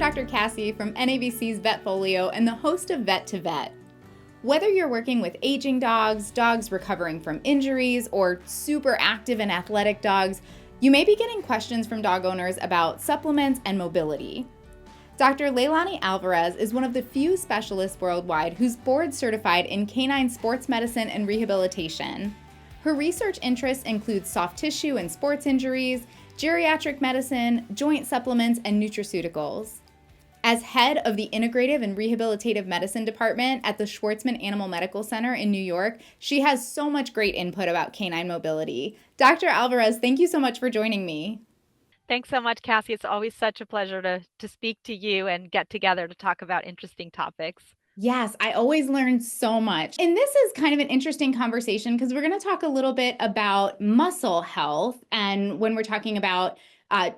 Dr. Cassie from NAVC's Vetfolio and the host of Vet2Vet. Whether you're working with aging dogs, dogs recovering from injuries, or super active and athletic dogs, you may be getting questions from dog owners about supplements and mobility. Dr. Leilani Alvarez is one of the few specialists worldwide who's board certified in canine sports medicine and rehabilitation. Her research interests include soft tissue and sports injuries, geriatric medicine, joint supplements, and nutraceuticals. As head of the Integrative and Rehabilitative Medicine Department at the Schwartzman Animal Medical Center in New York, she has so much great input about canine mobility. Dr. Alvarez, thank you so much for joining me. Thanks so much, Cassie. It's always such a pleasure to speak to you and get together to talk about interesting topics. Yes, I always learn so much. And this is kind of an interesting conversation because we're going to talk a little bit about muscle health. And when we're talking about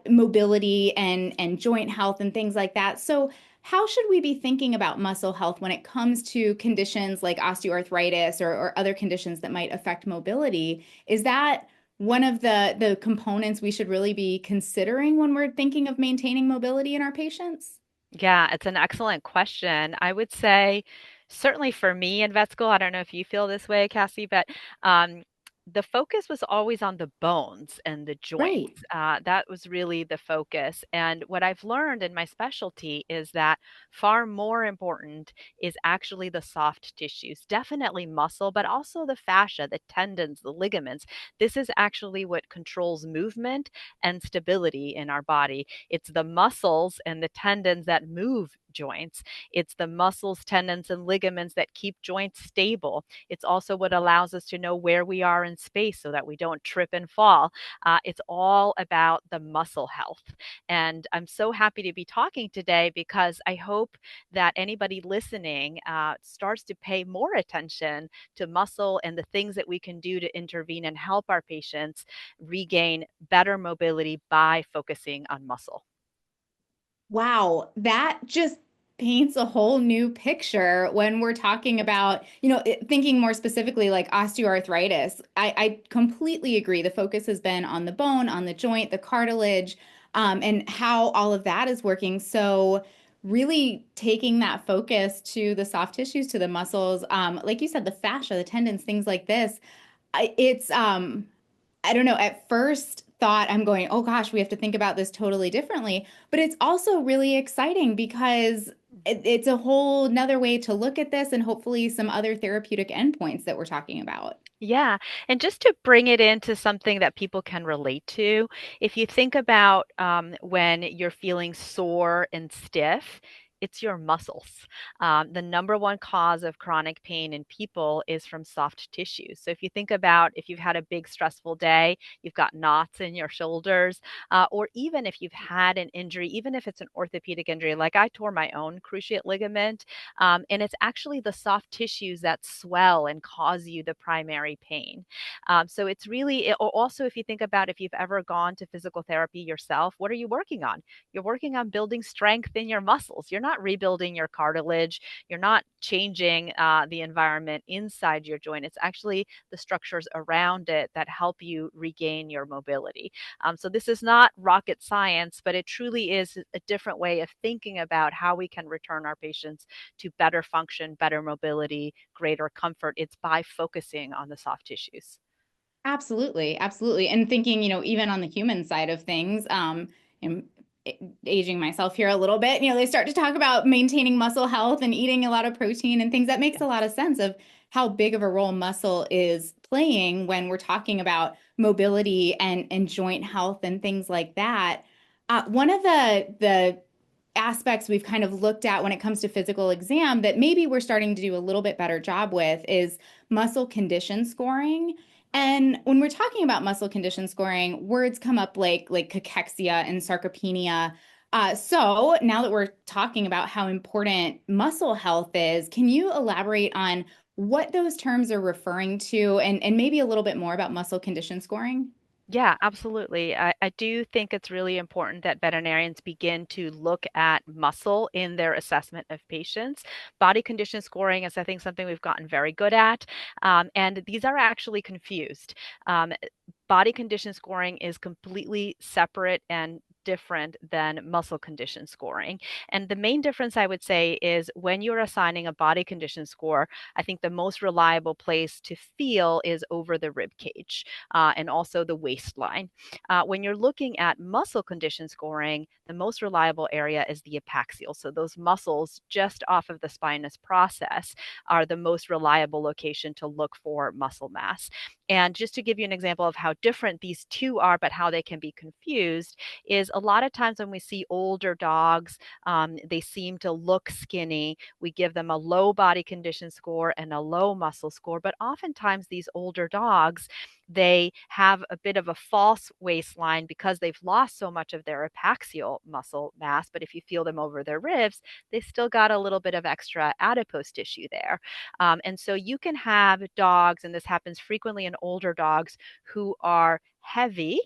mobility and joint health and things like that. So, how should we be thinking about muscle health when it comes to conditions like osteoarthritis or other conditions that might affect mobility? Is that one of the components we should really be considering when we're thinking of maintaining mobility in our patients? Yeah, it's an excellent question. I would say, certainly for me in vet school, I don't know if you feel this way, Cassie, but um, the focus was always on the bones and the joints. Right. That was really the focus. And what I've learned in my specialty is that far more important is actually the soft tissues, definitely muscle, but also the fascia, the tendons, the ligaments. This is actually what controls movement and stability in our body. It's the muscles and the tendons that move joints. It's the muscles, tendons, and ligaments that keep joints stable. It's also what allows us to know where we are in space so that we don't trip and fall. It's all about the muscle health. And I'm so happy to be talking today because I hope that anybody listening starts to pay more attention to muscle and the things that we can do to intervene and help our patients regain better mobility by focusing on muscle. Wow, that just paints a whole new picture when we're talking about, thinking more specifically like osteoarthritis. I completely agree. The focus has been on the bone, on the joint, the cartilage, and how all of that is working. So, really taking that focus to the soft tissues, to the muscles, like you said, the fascia, the tendons, things like this. It's I don't know, at first thought I'm going, oh gosh, we have to think about this totally differently. But it's also really exciting because it's a whole nother way to look at this and hopefully some other therapeutic endpoints that we're talking about. Yeah. And just to bring it into something that people can relate to, if you think about when you're feeling sore and stiff, it's your muscles. The number one cause of chronic pain in people is from soft tissues. So if you think about if you've had a big stressful day, you've got knots in your shoulders, or even if you've had an injury, even if it's an orthopedic injury, like I tore my own cruciate ligament, and it's actually the soft tissues that swell and cause you the primary pain. So it's really, also if you think about if you've ever gone to physical therapy yourself, what are you working on? You're working on building strength in your muscles. You're not rebuilding your cartilage. You're not changing the environment inside your joint. It's actually the structures around it that help you regain your mobility. So this is not rocket science, but it truly is a different way of thinking about how we can return our patients to better function, better mobility, greater comfort. It's by focusing on the soft tissues. Absolutely, absolutely. And thinking, even on the human side of things, I'm aging myself here a little bit, they start to talk about maintaining muscle health and eating a lot of protein and things. That makes a lot of sense of how big of a role muscle is playing when we're talking about mobility and joint health and things like that. One of the aspects we've kind of looked at when it comes to physical exam that maybe we're starting to do a little bit better job with is muscle condition scoring. And when we're talking about muscle condition scoring, words come up like cachexia and sarcopenia. So now that we're talking about how important muscle health is, can you elaborate on what those terms are referring to and maybe a little bit more about muscle condition scoring? Yeah, absolutely. I do think it's really important that veterinarians begin to look at muscle in their assessment of patients. Body condition scoring is, I think, something we've gotten very good at, and these are actually confused. Um, Body condition scoring is completely separate and different than muscle condition scoring. And the main difference I would say is when you're assigning a body condition score, I think the most reliable place to feel is over the rib cage and also the waistline. When you're looking at muscle condition scoring, the most reliable area is the epaxial. So those muscles just off of the spinous process are the most reliable location to look for muscle mass. And just to give you an example of how different these two are, but how they can be confused, is a lot of times when we see older dogs, they seem to look skinny. We give them a low body condition score and a low muscle score, but oftentimes these older dogs, they have a bit of a false waistline because they've lost so much of their epaxial muscle mass. But if you feel them over their ribs, they still got a little bit of extra adipose tissue there. And so you can have dogs, and this happens frequently in older dogs, who are heavy,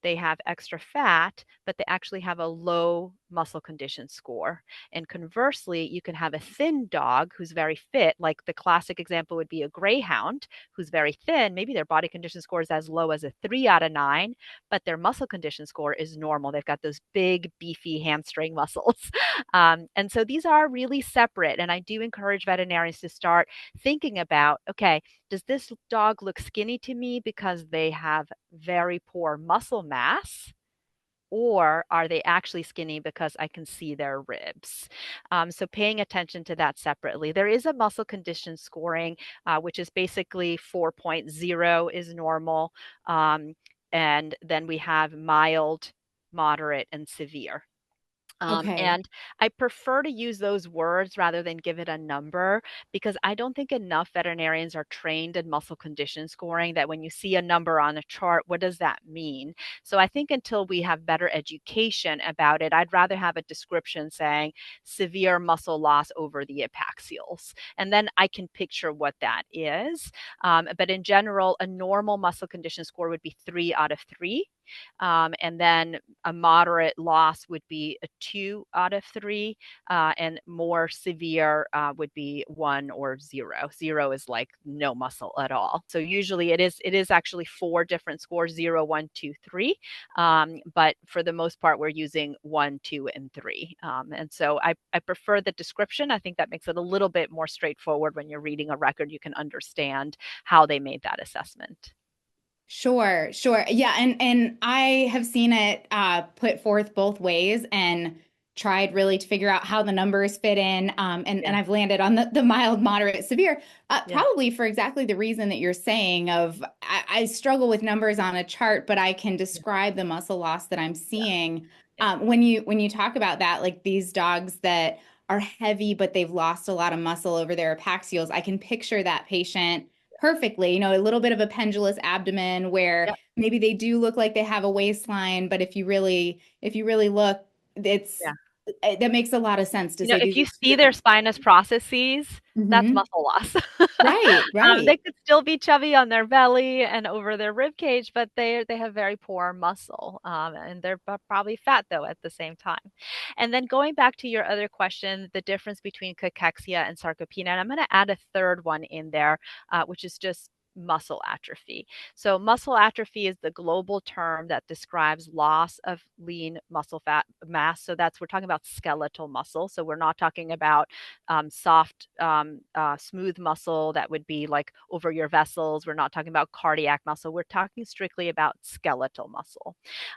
they have extra fat, but they actually have a low muscle condition score. And conversely, you can have a thin dog who's very fit, like the classic example would be a greyhound who's very thin. Maybe their body condition score is as low as a 3 out of 9, but their muscle condition score is normal. They've got those big, beefy hamstring muscles. And so these are really separate. And I do encourage veterinarians to start thinking about, okay, does this dog look skinny to me because they have very poor muscle mass? Or are they actually skinny because I can see their ribs? So paying attention to that separately. There is a muscle condition scoring, which is basically 4.0 is normal. And then we have mild, moderate, and severe. Okay. And I prefer to use those words rather than give it a number because I don't think enough veterinarians are trained in muscle condition scoring that when you see a number on a chart, what does that mean? So I think until we have better education about it, I'd rather have a description saying severe muscle loss over the epaxials. And then I can picture what that is. But in general, a normal muscle condition score would be 3 out of 3. And then a moderate loss would be a 2 out of 3, and more severe would be 1 or 0. 0 is like no muscle at all. So usually it is actually 4 different scores: 0, 1, 2, 3. But for the most part, we're using 1, 2, and 3. And so I prefer the description. I think that makes it a little bit more straightforward when you're reading a record. You can understand how they made that assessment. Sure, sure. Yeah, and I have seen it put forth both ways and tried really to figure out how the numbers fit in. And Yeah, I've landed on the mild, moderate, severe, yeah, probably for exactly the reason that you're saying of I struggle with numbers on a chart, but I can yeah, describe the muscle loss that I'm yeah, seeing. yeah, When you talk about that, like these dogs that are heavy, but they've lost a lot of muscle over their epaxials, I can picture that patient perfectly. A little bit of a pendulous abdomen where yeah, maybe they do look like they have a waistline, but if you really look, it's yeah. that makes a lot of sense to say If these you are two see their different. spinous processes, that's Hmm. muscle loss. Right, They right. could still be chubby on their belly and over their rib cage, but they have very poor muscle, and they're probably fat though at the same time. And then going back to your other question, the difference between cachexia and sarcopenia, and I'm going to add a third one in there, which is just muscle atrophy. So muscle atrophy is the global term that describes loss of lean muscle fat mass. So we're talking about skeletal muscle. So we're not talking about soft, smooth muscle that would be like over your vessels. We're not talking about cardiac muscle. We're talking strictly about skeletal muscle.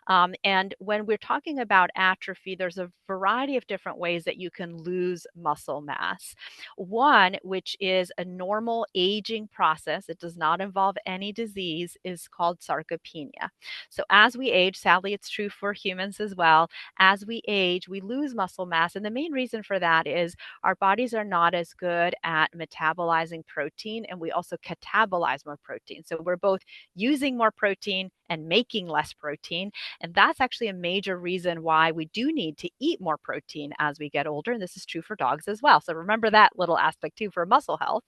And when we're talking about atrophy, there's a variety of different ways that you can lose muscle mass. One, which is a normal aging process, it does not involve any disease, is called sarcopenia. So as we age, sadly, it's true for humans as well, as we age, we lose muscle mass. And the main reason for that is our bodies are not as good at metabolizing protein, and we also catabolize more protein. So we're both using more protein and making less protein. And that's actually a major reason why we do need to eat more protein as we get older. And this is true for dogs as well. So remember that little aspect too for muscle health.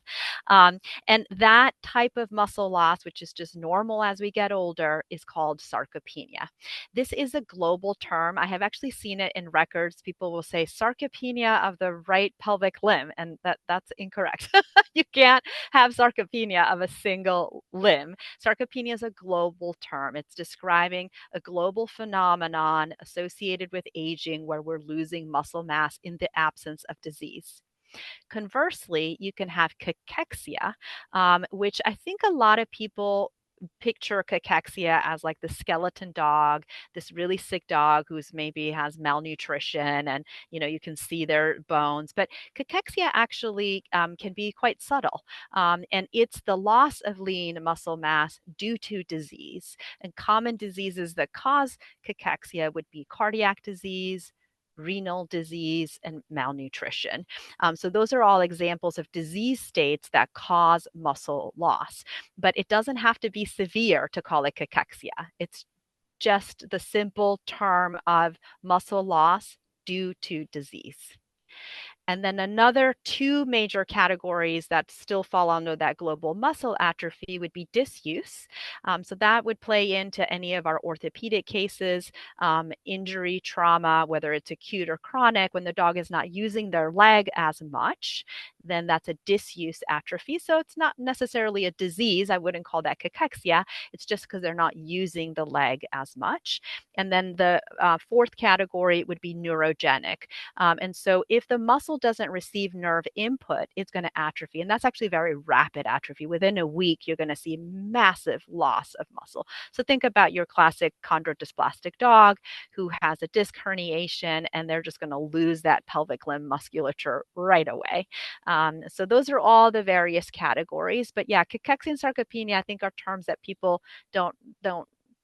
And that type of muscle loss, which is just normal as we get older, is called sarcopenia. This is a global term. I have actually seen it in records. People will say sarcopenia of the right pelvic limb, and that's incorrect. You can't have sarcopenia of a single limb. Sarcopenia is a global term. It's describing a global phenomenon associated with aging where we're losing muscle mass in the absence of disease. Conversely, you can have cachexia, which I think a lot of people picture cachexia as like the skeleton dog, this really sick dog who's maybe has malnutrition and you can see their bones. But cachexia actually can be quite subtle, and it's the loss of lean muscle mass due to disease. And common diseases that cause cachexia would be cardiac disease, renal disease, and malnutrition. So those are all examples of disease states that cause muscle loss. But it doesn't have to be severe to call it cachexia. It's just the simple term of muscle loss due to disease. And then another two major categories that still fall under that global muscle atrophy would be disuse. So that would play into any of our orthopedic cases, injury, trauma, whether it's acute or chronic, when the dog is not using their leg as much, then that's a disuse atrophy. So it's not necessarily a disease. I wouldn't call that cachexia. It's just because they're not using the leg as much. And then the fourth category would be neurogenic. And so if the muscle doesn't receive nerve input, it's going to atrophy. And that's actually very rapid atrophy. Within a week, you're going to see massive loss of muscle. So think about your classic chondrodysplastic dog who has a disc herniation and they're just going to lose that pelvic limb musculature right away. So those are all the various categories. But yeah, cachexia and sarcopenia, I think, are terms that people don't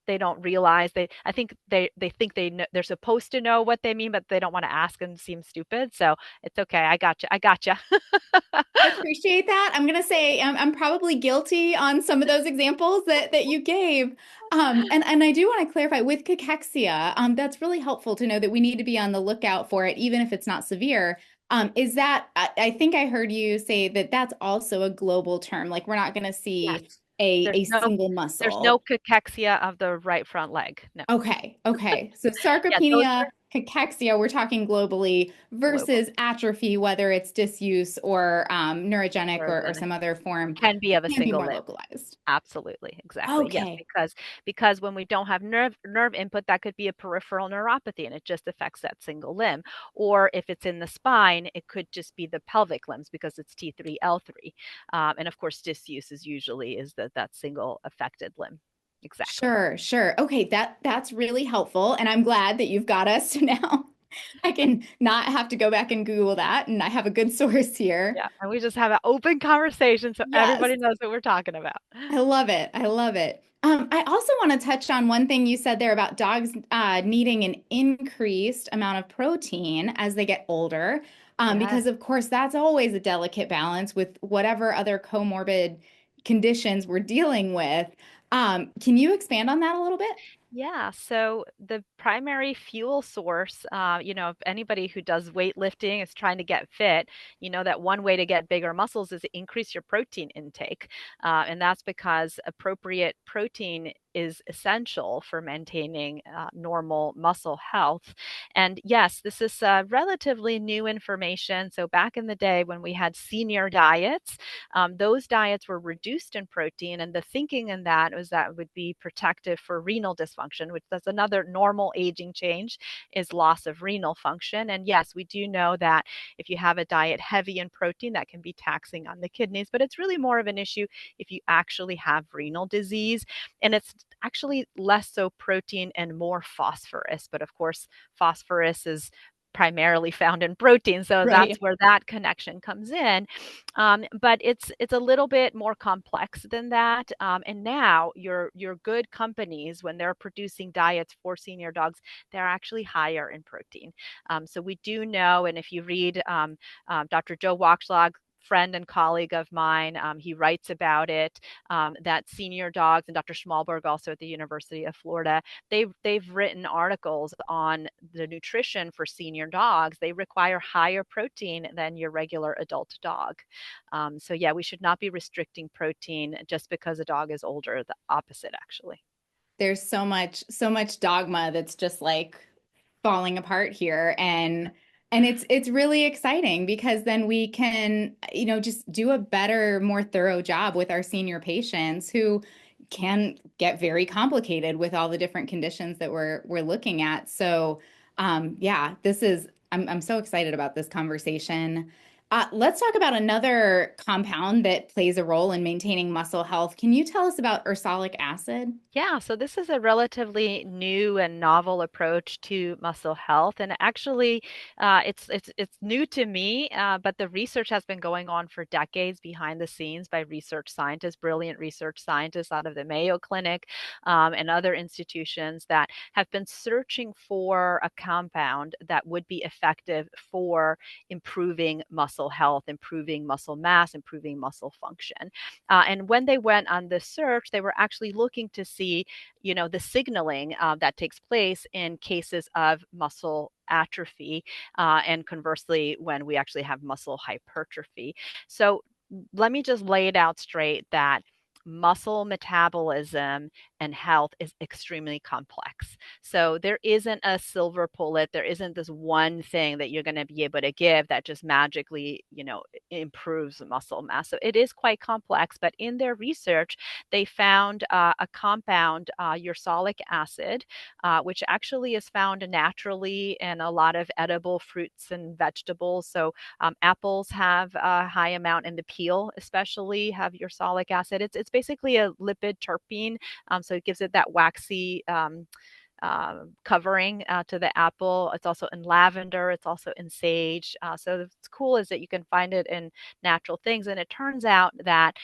they don't realize. I think they think they're supposed to know what they mean, but they don't want to ask and seem stupid. So it's okay. I got you. I got you. I appreciate that. I'm gonna say I'm probably guilty on some of those examples that you gave. And I do want to clarify with cachexia, that's really helpful to know that we need to be on the lookout for it, even if it's not severe. Is that, I think I heard you say that that's also a global term. Like we're not gonna see Yes. a single There's no muscle. cachexia of the right front leg. No. Okay, okay. So Yeah, those sarcopenia, are cachexia, we're talking globally global. versus atrophy, whether it's disuse or neurogenic or Neurogenic some other form, can be of a can be single more limb. localized. Absolutely, exactly. Yes, Okay, because when we don't have nerve input, that could be a peripheral neuropathy, and it just affects that single limb. Or if it's in the spine, it could just be the pelvic limbs because it's T3, L3, and of course, disuse is usually is that single affected limb. Exactly. sure, sure. Okay, that's really helpful, and I'm glad that you've got us now. I can not have to go back and Google that, and I have a good source here. Yeah, and we just have an open conversation so Yes. everybody knows what we're talking about. I love it. I love it. I also want to touch on one thing you said there about dogs needing an increased amount of protein as they get older, Yes. because of course that's always a delicate balance with whatever other comorbid conditions we're dealing with. Can you expand on that a little bit? Yeah, so the primary fuel source, if anybody who does weightlifting is trying to get fit, you know that one way to get bigger muscles is to increase your protein intake. And that's because appropriate protein is essential for maintaining normal muscle health. And yes, this is relatively new information. So back in the day when we had senior diets, those diets were reduced in protein, and the thinking in that was that it would be protective for renal dysfunction, which that's another normal aging change is loss of renal function. And yes, we do know that if you have a diet heavy in protein, that can be taxing on the kidneys, but it's really more of an issue if you actually have renal disease. And it's actually less so protein and more phosphorus. But of course, phosphorus is primarily found in protein, so that's Right. where that connection comes in. But it's a little bit more complex than that. And now your good companies, when they're producing diets for senior dogs, they're actually higher in protein. So we do know, and if you read Dr. Joe Walkshlag's friend and colleague of mine. He writes about it. That senior dogs, and Dr. Schmalberg, also at the University of Florida, they've written articles on the nutrition for senior dogs. They require higher protein than your regular adult dog. So yeah, we should not be restricting protein just because a dog is older. The opposite, actually. There's so much dogma that's just like falling apart here, and it's really exciting because then we can, just do a better, more thorough job with our senior patients who can get very complicated with all the different conditions that we're looking at. So, yeah, I'm so excited about this conversation. Let's talk about another compound that plays a role in maintaining muscle health. Can you tell us about ursolic acid? Yeah, so this is a relatively new and novel approach to muscle health, and actually, it's new to me. But the research has been going on for decades behind the scenes by research scientists, brilliant research scientists out of the Mayo Clinic, and other institutions that have been searching for a compound that would be effective for improving muscle health, improving muscle mass, improving muscle function. And when they went on this search, they were actually looking to see, the signaling that takes place in cases of muscle atrophy, and conversely, when we actually have muscle hypertrophy. So let me just lay it out straight that muscle metabolism and health is extremely complex. So there isn't a silver bullet. There isn't this one thing that you're going to be able to give that just magically, improves muscle mass. So it is quite complex. But in their research, they found a compound, ursolic acid, which actually is found naturally in a lot of edible fruits and vegetables. So apples have a high amount in the peel, especially have ursolic acid. It's basically a lipid terpene, so it gives it that waxy covering to the apple. It's also in lavender. It's also in sage. So what's cool is that you can find it in natural things, and it turns out that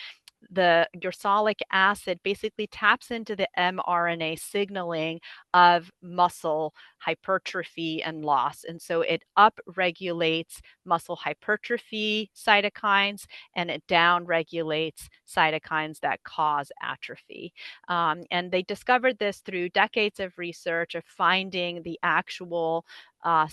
the ursolic acid basically taps into the mRNA signaling of muscle hypertrophy and loss. And so it upregulates muscle hypertrophy cytokines, and it downregulates cytokines that cause atrophy. And they discovered this through decades of research of finding the actual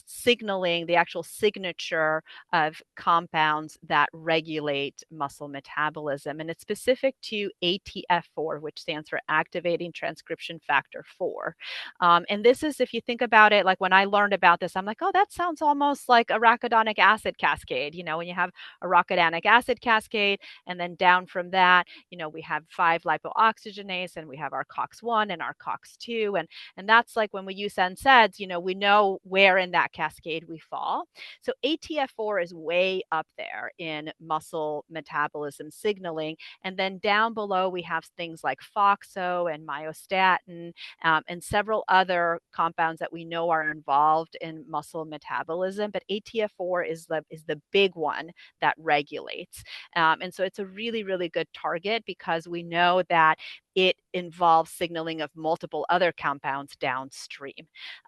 signaling, the actual signature of compounds that regulate muscle metabolism. And it's specific to ATF4, which stands for activating transcription factor 4. And this is, if you think about it, like when I learned about this, I'm like, oh, that sounds almost like arachidonic acid cascade. When you have arachidonic acid cascade, and then down from that, we have 5-lipoxygenase, and we have our COX-1 and our COX-2. And that's like when we use NSAIDs, we know where in that cascade we fall. So ATF4 is way up there in muscle metabolism signaling. And then down below, we have things like FOXO and myostatin, and several other compounds that we know are involved in muscle metabolism. But ATF4 is the big one that regulates. And so it's a really, really good target because we know that it involves signaling of multiple other compounds downstream.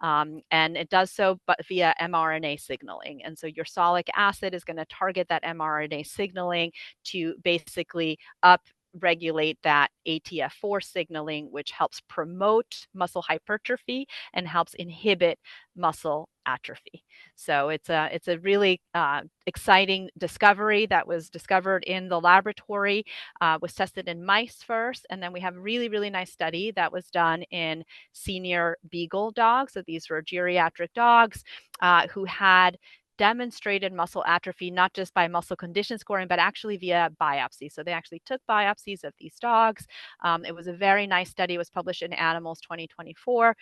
And it does so but via mRNA signaling. And so ursolic acid is going to target that mRNA signaling to basically regulate that ATF4 signaling, which helps promote muscle hypertrophy and helps inhibit muscle atrophy. So it's a really exciting discovery that was discovered in the laboratory, was tested in mice first, and then we have a really, really nice study that was done in senior beagle dogs. So these were geriatric dogs who had demonstrated muscle atrophy, not just by muscle condition scoring, but actually via biopsy. So they actually took biopsies of these dogs. It was a very nice study. It was published in Animals 2024,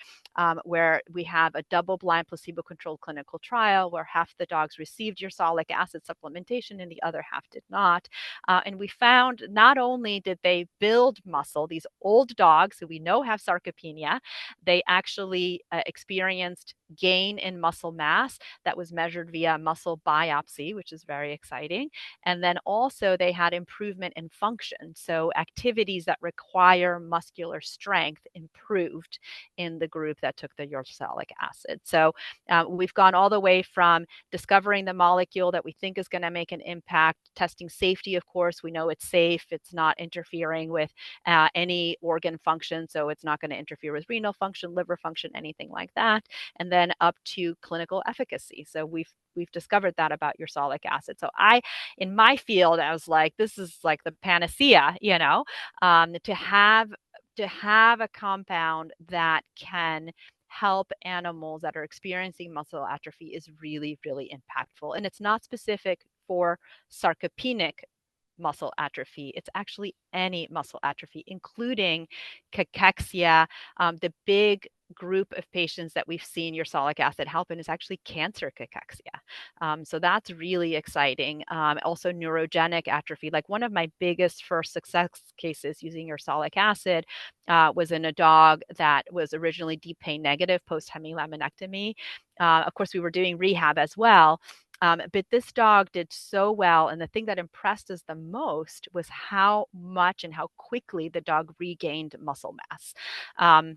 where we have a double-blind placebo-controlled clinical trial where half the dogs received ursolic acid supplementation and the other half did not. And we found not only did they build muscle, these old dogs who we know have sarcopenia, they actually experienced gain in muscle mass that was measured via via muscle biopsy, which is very exciting. And then also they had improvement in function. So activities that require muscular strength improved in the group that took the ursolic acid. So we've gone all the way from discovering the molecule that we think is going to make an impact, testing safety, of course. We know it's safe. It's not interfering with any organ function. So it's not going to interfere with renal function, liver function, anything like that. And then up to clinical efficacy. So we've discovered that about ursolic acid. So in my field, I was like, this is like the panacea, to have a compound that can help animals that are experiencing muscle atrophy is really, really impactful. And it's not specific for sarcopenic muscle atrophy. It's actually any muscle atrophy, including cachexia. The big group of patients that we've seen ursolic acid help in is actually cancer cachexia. So that's really exciting. Also neurogenic atrophy. Like one of my biggest first success cases using ursolic acid was in a dog that was originally deep pain negative post hemilaminectomy. Of course, we were doing rehab as well. But this dog did so well. And the thing that impressed us the most was how much and how quickly the dog regained muscle mass.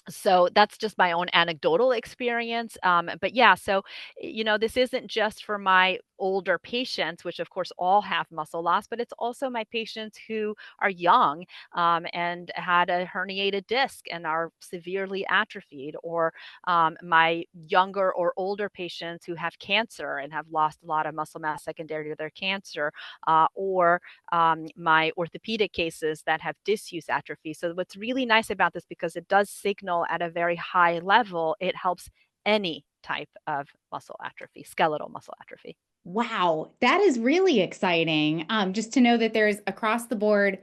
So that's just my own anecdotal experience. But yeah, so, this isn't just for my older patients, which of course all have muscle loss, but it's also my patients who are young and had a herniated disc and are severely atrophied, or my younger or older patients who have cancer and have lost a lot of muscle mass secondary to their cancer, or my orthopedic cases that have disuse atrophy. So what's really nice about this, because it does signal at a very high level, it helps any type of muscle atrophy, skeletal muscle atrophy. Wow, that is really exciting. Just to know that there's across the board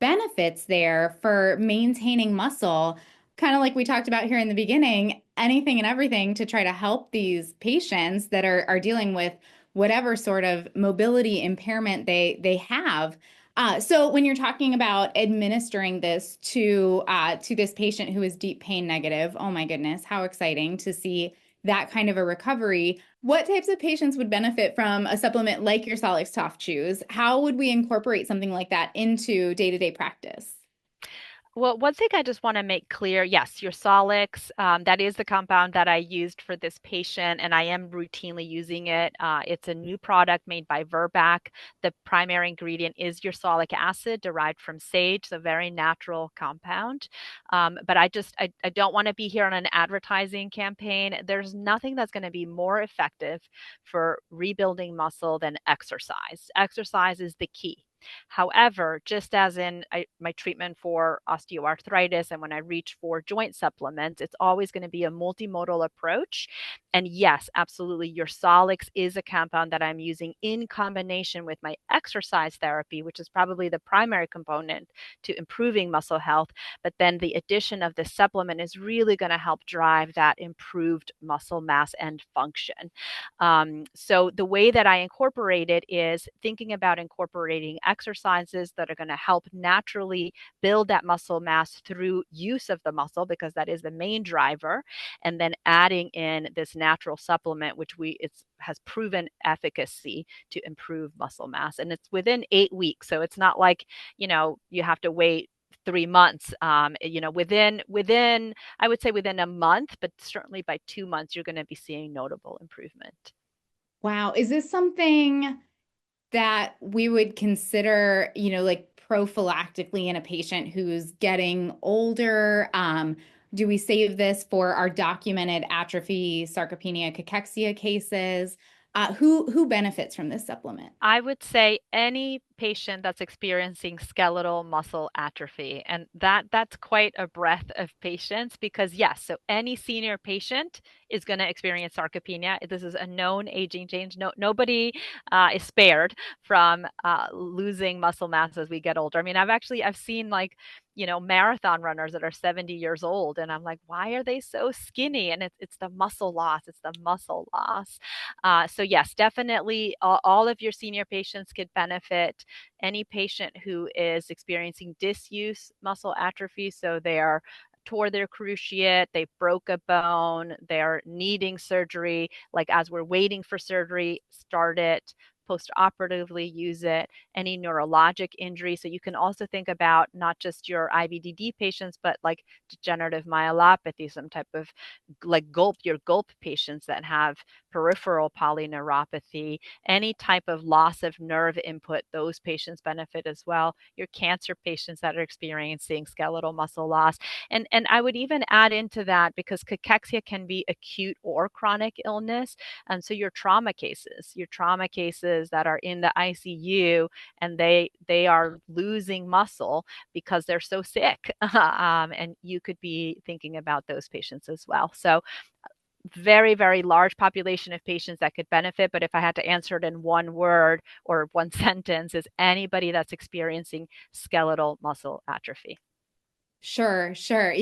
benefits there for maintaining muscle, kind of like we talked about here in the beginning, anything and everything to try to help these patients that are dealing with whatever sort of mobility impairment they have. So when you're talking about administering this to this patient who is deep pain negative, oh my goodness, how exciting to see that kind of a recovery. What types of patients would benefit from a supplement like your Solix Soft Chews? How would we incorporate something like that into day-to-day practice? Well, one thing I just want to make clear, yes, your Solix, that is the compound that I used for this patient, and I am routinely using it. It's a new product made by Verbac. The primary ingredient is ursolic acid derived from sage, so very natural compound. But I don't want to be here on an advertising campaign. There's nothing that's going to be more effective for rebuilding muscle than exercise. Exercise is the key. However, just as in my treatment for osteoarthritis and when I reach for joint supplements, it's always going to be a multimodal approach. And yes, absolutely, your Solix is a compound that I'm using in combination with my exercise therapy, which is probably the primary component to improving muscle health. But then the addition of this supplement is really going to help drive that improved muscle mass and function. So the way that I incorporate it is thinking about incorporating exercises that are going to help naturally build that muscle mass through use of the muscle, because that is the main driver, and then adding in this natural supplement, which it has proven efficacy to improve muscle mass, and it's within 8 weeks. So it's not like you have to wait 3 months. Within I would say within a month, but certainly by 2 months, you're going to be seeing notable improvement. Wow, is this something that we would consider, like prophylactically in a patient who's getting older? Do we save this for our documented atrophy, sarcopenia, cachexia cases? Who benefits from this supplement? I would say any patient that's experiencing skeletal muscle atrophy, and that's quite a breadth of patients, because yes, so any senior patient is going to experience sarcopenia. This is a known aging change. Nobody is spared from losing muscle mass as we get older. I mean, I've seen like marathon runners that are 70 years old, and I'm like, why are they so skinny? And it's the muscle loss. It's the muscle loss. So yes, definitely all of your senior patients could benefit. Any patient who is experiencing disuse muscle atrophy, so they are tore their cruciate, they broke a bone, they're needing surgery, like as we're waiting for surgery, start it. Post-operatively use it, any neurologic injury. So you can also think about not just your IBDD patients, but like degenerative myelopathy, some type of like your gulp patients that have peripheral polyneuropathy, any type of loss of nerve input, those patients benefit as well. Your cancer patients that are experiencing skeletal muscle loss. And I would even add into that, because cachexia can be acute or chronic illness. And so your trauma cases that are in the ICU and they are losing muscle because they're so sick. And you could be thinking about those patients as well. So very, very large population of patients that could benefit. But if I had to answer it in one word or one sentence, is anybody that's experiencing skeletal muscle atrophy. Sure, sure.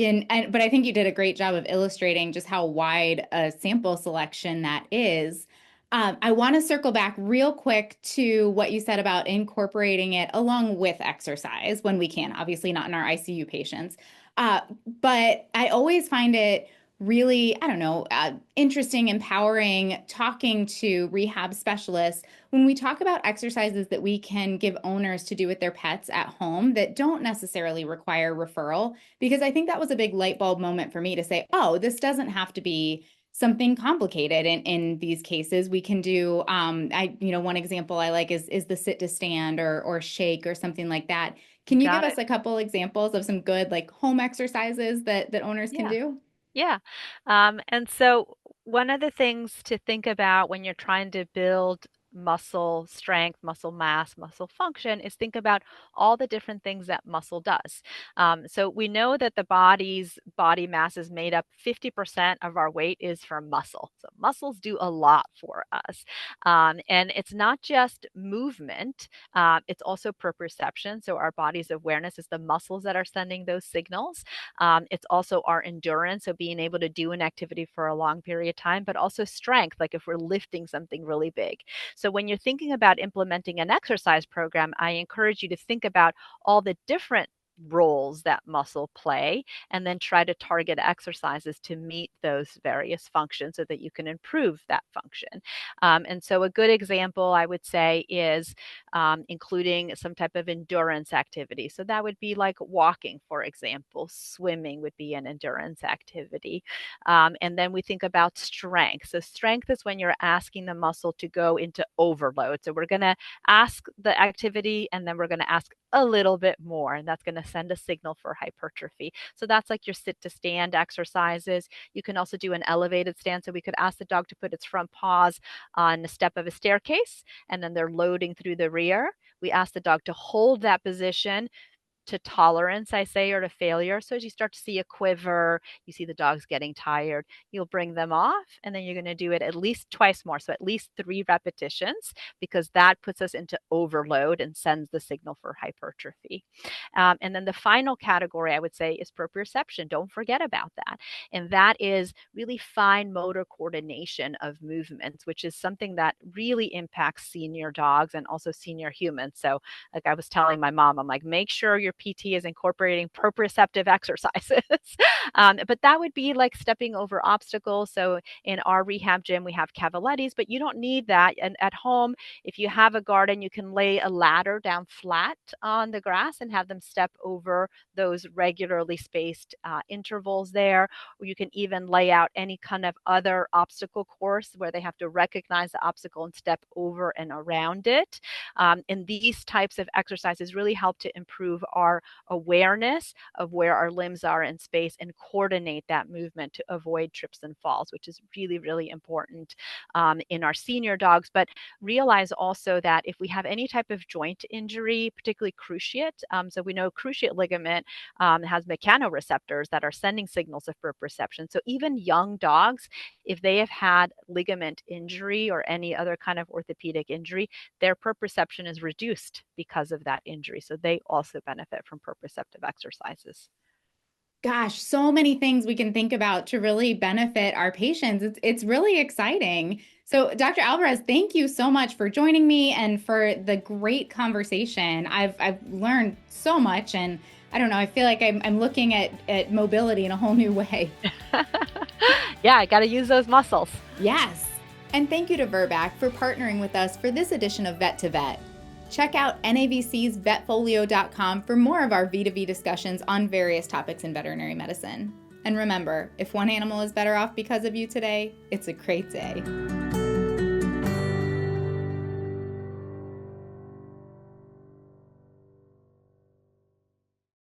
But I think you did a great job of illustrating just how wide a sample selection that is. I want to circle back real quick to what you said about incorporating it along with exercise when we can, obviously not in our ICU patients. But I always find it really, I don't know, interesting, empowering talking to rehab specialists when we talk about exercises that we can give owners to do with their pets at home that don't necessarily require referral, because I think that was a big light bulb moment for me to say, oh, this doesn't have to be something complicated in these cases. We can do one example I like is the sit to stand or shake or something like that. You Can you give got us it. a couple examples of some good like home exercises that owners can Yeah. do? Yeah. And so one of the things to think about when you're trying to build muscle strength, muscle mass, muscle function is think about all the different things that muscle does. So we know that the body's body mass is made up 50% of our weight is from muscle. So muscles do a lot for us. And it's not just movement, it's also proprioception. So our body's awareness is the muscles that are sending those signals. It's also our endurance, so being able to do an activity for a long period of time, but also strength, like if we're lifting something really big. So when you're thinking about implementing an exercise program, I encourage you to think about all the different roles that muscle play and then try to target exercises to meet those various functions so that you can improve that function. And so a good example I would say is including some type of endurance activity. So that would be like walking, for example. Swimming would be an endurance activity. And then we think about strength. So strength is when you're asking the muscle to go into overload. So we're going to ask the activity and then we're going to ask a little bit more, and that's going to send a signal for hypertrophy. So that's like your sit to stand exercises. You can also do an elevated stand. So we could ask the dog to put its front paws on the step of a staircase, and then they're loading through the rear. We ask the dog to hold that position to tolerance, I say, or to failure. So as you start to see a quiver, you see the dogs getting tired, you'll bring them off, and then you're going to do it at least twice more. So at least 3 repetitions, because that puts us into overload and sends the signal for hypertrophy. And then the final category I would say is proprioception. Don't forget about that. And that is really fine motor coordination of movements, which is something that really impacts senior dogs and also senior humans. So like I was telling my mom, I'm like, make sure your PT is incorporating proprioceptive exercises. But that would be like stepping over obstacles. So in our rehab gym, we have cavalettis, but you don't need that. And at home, if you have a garden, you can lay a ladder down flat on the grass and have them step over those regularly spaced intervals there. Or you can even lay out any kind of other obstacle course where they have to recognize the obstacle and step over and around it. And these types of exercises really help to improve our awareness of where our limbs are in space and coordinate that movement to avoid trips and falls, which is really, really important in our senior dogs. But realize also that if we have any type of joint injury, particularly cruciate, so we know cruciate ligament has mechanoreceptors that are sending signals of proprioception. So even young dogs, if they have had ligament injury or any other kind of orthopedic injury, their proprioception is reduced because of that injury. So they also benefit from proprioceptive exercises. Gosh, so many things we can think about to really benefit our patients. It's really exciting. So, Dr. Alvarez, thank you so much for joining me and for the great conversation. I've learned so much, and I don't know, I feel like I'm looking at mobility in a whole new way. Yeah, I got to use those muscles. Yes. And thank you to Virbac for partnering with us for this edition of Vet2Vet. Check out NAVC's vetfolio.com for more of our V2V discussions on various topics in veterinary medicine. And remember, if one animal is better off because of you today, it's a great day.